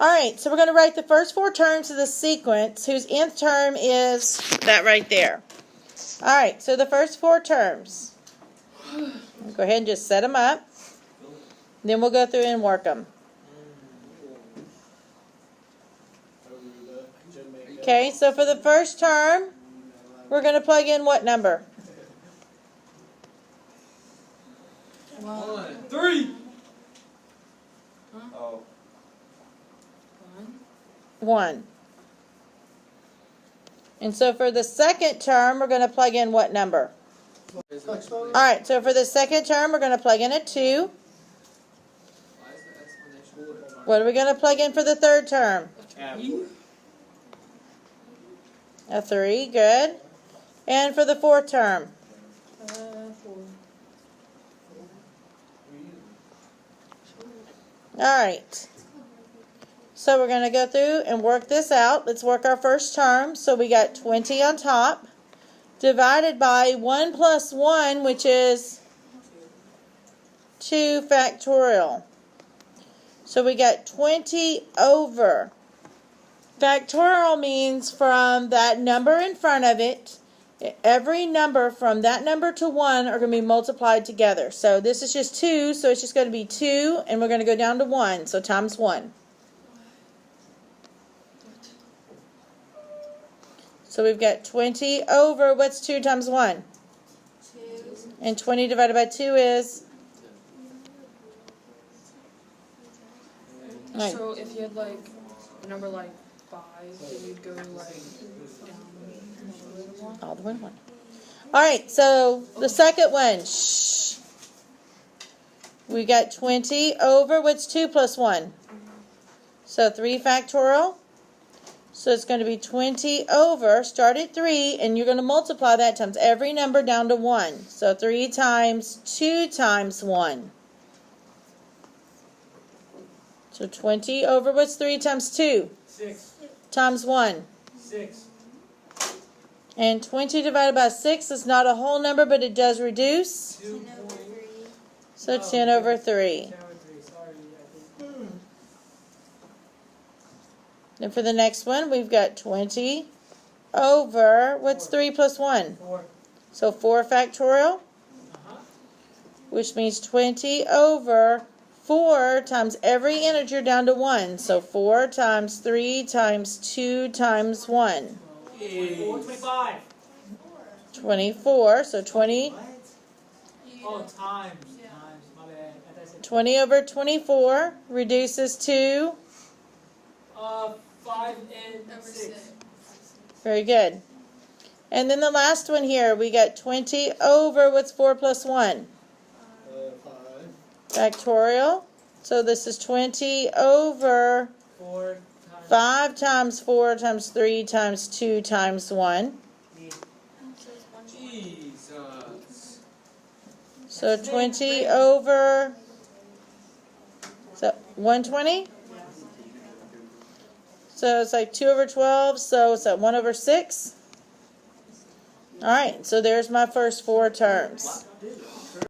Alright, so we're going to write the first four terms of the sequence, whose nth term is that right there. Alright, so the first four terms. Go ahead and just set them up. Then we'll go through and work them. Okay, so for the first term, we're going to plug in what number? 1, 3. Oh. 1. And so for the second term, we're going to plug in what number? Alright, so for the second term, we're going to plug in a 2. What are we going to plug in for the third term? A 3, good. And for the fourth term? 4. Alright. So we're going to go through and work this out. Let's work our first term. So we got 20 on top, divided by 1 plus 1, which is 2 factorial. So we got 20 over. Factorial means from that number in front of it, every number from that number to 1 are going to be multiplied together. So this is just 2, so it's just going to be 2, and we're going to go down to 1, so times 1. So we've got 20 over, what's 2 times 1? 2. And 20 divided by 2 is? Right. So if you had like a number like 5, then you'd go like down All the way to 1. Alright, so the second one. Shh. We got 20 over, what's 2 plus 1? So 3 factorial. So it's going to be 20 over, start at 3, and you're going to multiply that times every number down to 1. So 3 times 2 times 1. So 20 over, what's 3 times 2? 6. Times 1. 6. And 20 divided by 6 is not a whole number, but it does reduce. 2. So 10 over 3. Then for the next one, we've got 20 over, what's 3 plus 1? 4. So 4 factorial, which means 20 over 4 times every integer down to 1. So 4 times 3 times 2 times 1. 25. 24, so 20. Oh, times. My bad. 20 over 24 reduces to? 5 and 6. Very good. And then the last one here, we got 20 over, what's 4 plus 1? 5. Factorial. So this is 20 over 4 times 5 times 4 times 3 times 2 times 1. Jesus. So 20 over, is that 120? So it's like 2 over 12, so it's at 1 over 6. Alright, so there's my first 4 terms.